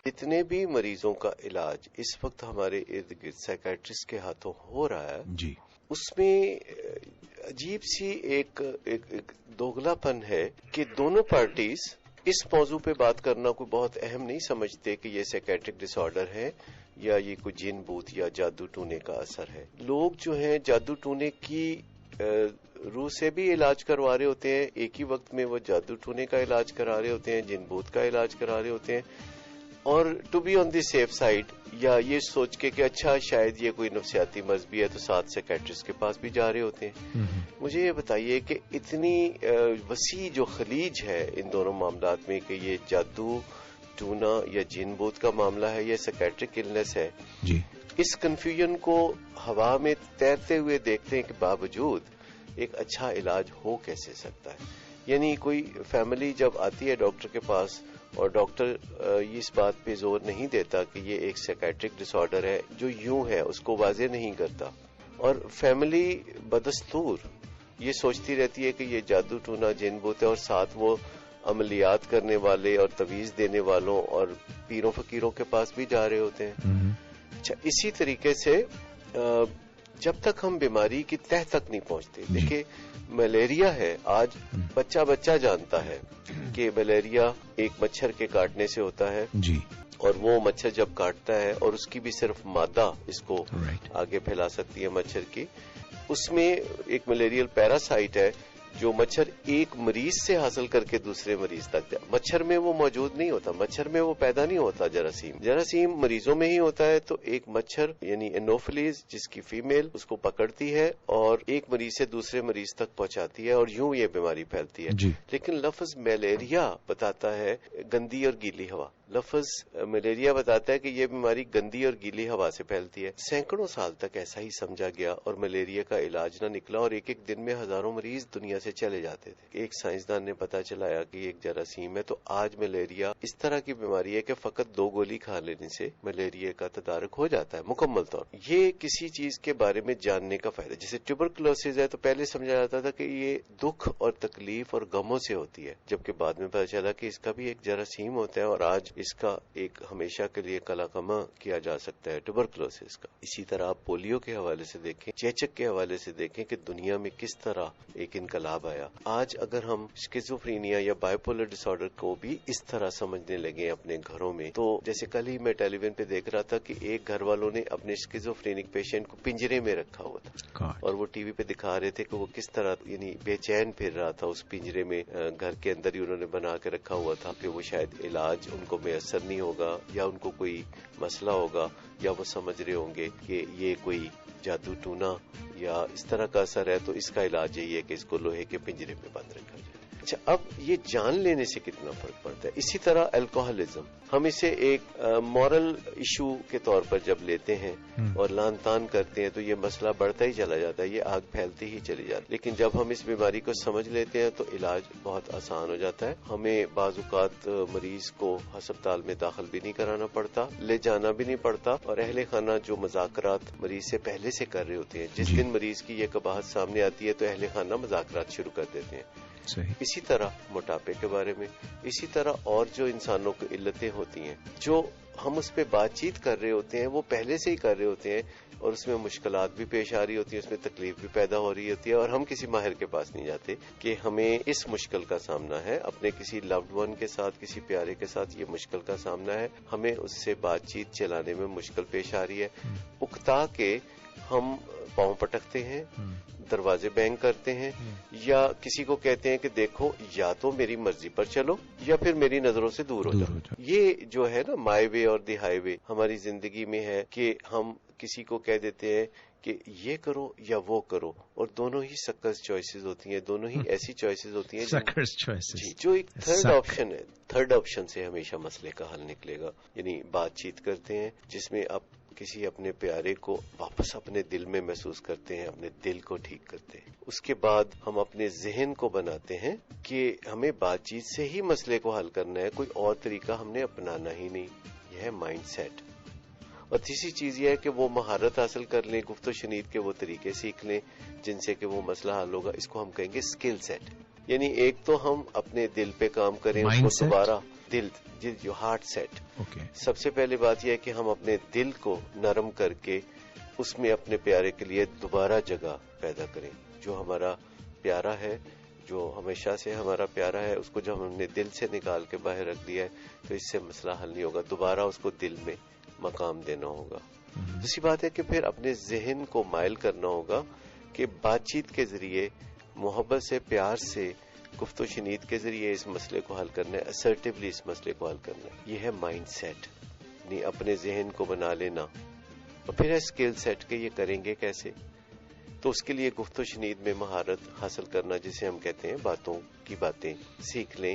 جتنے بھی مریضوں کا علاج اس وقت ہمارے ارد گرد سائیکیٹرسٹ کے ہاتھوں ہو رہا ہے جی، اس میں عجیب سی ایک دوگلا پن ہے کہ دونوں پارٹیز اس موضوع پہ بات کرنا کوئی بہت اہم نہیں سمجھتے کہ یہ سائیکیٹرک ڈس آرڈر ہے یا یہ کوئی جن بوت یا جادو ٹونے کا اثر ہے. لوگ جو ہیں جادو ٹونے کی روح سے بھی علاج کروا رہے ہوتے ہیں، ایک ہی وقت میں وہ جادو ٹونے کا علاج کرا رہے ہوتے ہیں، جن بوت کا علاج کرا رہے ہوتے ہیں، اور to be on the safe side یا یہ سوچ کے کہ اچھا شاید یہ کوئی نفسیاتی مرض بھی ہے تو ساتھ سائیکیٹرسٹ کے پاس بھی جا رہے ہوتے ہیں. مجھے یہ بتائیے کہ اتنی وسیع جو خلیج ہے ان دونوں معاملات میں کہ یہ جادو ٹونا یا جن بوت کا معاملہ ہے یا سائیکیٹرک النس ہے، جی، اس کنفیوژن کو ہوا میں تیرتے ہوئے دیکھتے ہیں کہ باوجود ایک اچھا علاج ہو کیسے سکتا ہے. یعنی کوئی فیملی جب آتی ہے ڈاکٹر کے پاس اور ڈاکٹر اس بات پہ زور نہیں دیتا کہ یہ ایک سائیکیٹرک ڈس آرڈر ہے جو یوں ہے، اس کو واضح نہیں کرتا، اور فیملی بدستور یہ سوچتی رہتی ہے کہ یہ جادو ٹونا جن بوت ہے، اور ساتھ وہ عملیات کرنے والے اور تویز دینے والوں اور پیروں فقیروں کے پاس بھی جا رہے ہوتے ہیں. اچھا، اسی طریقے سے جب تک ہم بیماری کی تہ تک نہیں پہنچتے، دیکھیں ملیریا ہے، آج بچہ جانتا ہے کہ ملیریا ایک مچھر کے کاٹنے سے ہوتا ہے، جی، اور وہ مچھر جب کاٹتا ہے اور اس کی بھی صرف مادہ اس کو آگے پھیلا سکتی ہے مچھر کی، اس میں ایک ملیریل پیراسائٹ ہے جو مچھر ایک مریض سے حاصل کر کے دوسرے مریض تک جائے. مچھر میں وہ موجود نہیں ہوتا، مچھر میں وہ پیدا نہیں ہوتا. جراثیم مریضوں میں ہی ہوتا ہے. تو ایک مچھر یعنی انوفلیز جس کی فیمیل اس کو پکڑتی ہے اور ایک مریض سے دوسرے مریض تک پہنچاتی ہے اور یوں یہ بیماری پھیلتی ہے. جی. لیکن لفظ ملیریا بتاتا ہے گندی اور گیلی ہوا. لفظ ملیریا بتاتا ہے کہ یہ بیماری گندی اور گیلی ہوا سے پھیلتی ہے. سینکڑوں سال تک ایسا ہی سمجھا گیا اور ملیریا کا علاج نہ نکلا اور ایک دن میں ہزاروں مریض دنیا سے چلے جاتے تھے. ایک سائنسدان نے پتا چلایا کہ یہ ایک جراثیم ہے. تو آج ملیریا اس طرح کی بیماری ہے کہ فقط 2 گولی کھا لینے سے ملیریا کا تدارک ہو جاتا ہے مکمل طور. یہ کسی چیز کے بارے میں جاننے کا فائدہ. جیسے ٹیوبرکلوسس ہے تو پہلے سمجھا جاتا تھا کہ یہ دکھ اور تکلیف اور غموں سے ہوتی ہے، جبکہ بعد میں پتا چلا کہ اس کا بھی ایک جراثیم ہوتا ہے اور آج اس کا ایک ہمیشہ کے لیے کلاکما کیا جا سکتا ہے ٹیوبرکلوسس کا. اسی طرح آپ پولیو کے حوالے سے دیکھیں، چیچک کے حوالے سے دیکھیں کہ دنیا میں کس طرح ایک انقلاب آیا. آج اگر ہم اسکیزوفرینیا یا بائیپولر ڈس آرڈر کو بھی اس طرح سمجھنے لگے اپنے گھروں میں، تو جیسے کل ہی میں ٹیلی ویژن پہ دیکھ رہا تھا کہ ایک گھر والوں نے اپنے اسکیزوفرینک پیشنٹ کو پنجرے میں رکھا ہوا تھا اور وہ ٹی وی پہ دکھا رہے تھے کہ وہ کس طرح یعنی بے چین پھر رہا تھا اس پنجرے میں. گھر کے اندر ہی انہوں نے بنا کے رکھا ہوا تھا کہ وہ شاید علاج ان کو میسر نہیں ہوگا یا ان کو کوئی مسئلہ ہوگا یا وہ سمجھ رہے ہوں گے کہ یہ کوئی جادو ٹونا یا اس طرح کا اثر ہے، تو اس کا علاج یہی ہے کہ اس کو لوہے کے پنجرے میں بند رکھا جائے. اچھا، اب یہ جان لینے سے کتنا فرق پڑتا ہے. اسی طرح الکوہلزم، ہم اسے ایک مورل ایشو کے طور پر جب لیتے ہیں اور لان تان کرتے ہیں تو یہ مسئلہ بڑھتا ہی چلا جاتا ہے، یہ آگ پھیلتی ہی چلی جاتی ہے. لیکن جب ہم اس بیماری کو سمجھ لیتے ہیں تو علاج بہت آسان ہو جاتا ہے. ہمیں بعض اوقات مریض کو ہسپتال میں داخل بھی نہیں کرانا پڑتا، لے جانا بھی نہیں پڑتا، اور اہل خانہ جو مذاکرات مریض سے پہلے سے کر رہے ہوتے ہیں، جس دن مریض کی یہ قباحت سامنے آتی ہے تو اہل خانہ مذاکرات شروع کر دیتے ہیں. اسی طرح موٹاپے کے بارے میں، اسی طرح اور جو انسانوں کی علتیں ہوتی ہیں جو ہم اس پہ بات چیت کر رہے ہوتے ہیں وہ پہلے سے ہی کر رہے ہوتے ہیں اور اس میں مشکلات بھی پیش آ رہی ہوتی ہیں، اس میں تکلیف بھی پیدا ہو رہی ہوتی ہے، اور ہم کسی ماہر کے پاس نہیں جاتے کہ ہمیں اس مشکل کا سامنا ہے، اپنے کسی لوڈ ون کے ساتھ، کسی پیارے کے ساتھ یہ مشکل کا سامنا ہے، ہمیں اس سے بات چیت چلانے میں مشکل پیش آ رہی ہے. اکتا کے ہم پاؤں پٹکتے ہیں، دروازے بینگ کرتے ہیں، یا کسی کو کہتے ہیں کہ دیکھو یا تو میری مرضی پر چلو یا پھر میری نظروں سے دور ہو جاؤ. یہ جو ہے نا مائی وے اور دی ہائی وے ہماری زندگی میں ہے کہ ہم کسی کو کہہ دیتے ہیں کہ یہ کرو یا وہ کرو، اور دونوں ہی سکرز چوائسز ہوتی ہیں، دونوں ہی ایسی چوائسز ہوتی ہیں جی جو ایک تھرڈ آپشن ہے. تھرڈ آپشن سے ہمیشہ مسئلے کا حل نکلے گا. یعنی بات چیت کرتے ہیں جس میں آپ کسی اپنے پیارے کو واپس اپنے دل میں محسوس کرتے ہیں، اپنے دل کو ٹھیک کرتے ہیں. اس کے بعد ہم اپنے ذہن کو بناتے ہیں کہ ہمیں بات چیت سے ہی مسئلے کو حل کرنا ہے، کوئی اور طریقہ ہم نے اپنانا ہی نہیں. یہ ہے مائنڈ سیٹ. اور تیسری چیز یہ ہے کہ وہ مہارت حاصل کر لیں، گفت و شنید کے وہ طریقے سیکھ لیں جن سے کہ وہ مسئلہ حل ہوگا. اس کو ہم کہیں گے اسکل سیٹ. یعنی ایک تو ہم اپنے دل پہ کام کریں، اس کو دوبارہ دل جو ہارٹ سیٹ. اوکے. سب سے پہلے بات یہ ہے کہ ہم اپنے دل کو نرم کر کے اس میں اپنے پیارے کے لیے دوبارہ جگہ پیدا کریں. جو ہمارا پیارا ہے، جو ہمیشہ سے ہمارا پیارا ہے، اس کو جب ہم نے دل سے نکال کے باہر رکھ دیا ہے تو اس سے مسئلہ حل نہیں ہوگا. دوبارہ اس کو دل میں مقام دینا ہوگا. دوسری بات ہے کہ پھر اپنے ذہن کو مائل کرنا ہوگا کہ بات چیت کے ذریعے، محبت سے، پیار سے، گفت و شنید کے ذریعے اس مسئلے کو حل کرنا ہے، اسرٹیولی اس مسئلے کو حل کرنا ہے. یہ ہے مائنڈ سیٹ، یعنی اپنے ذہن کو بنا لینا. اور پھر ہے اسکل سیٹ کہ یہ کریں گے کیسے. تو اس کے لیے گفت و شنید میں مہارت حاصل کرنا، جسے ہم کہتے ہیں باتوں کی باتیں سیکھ لیں.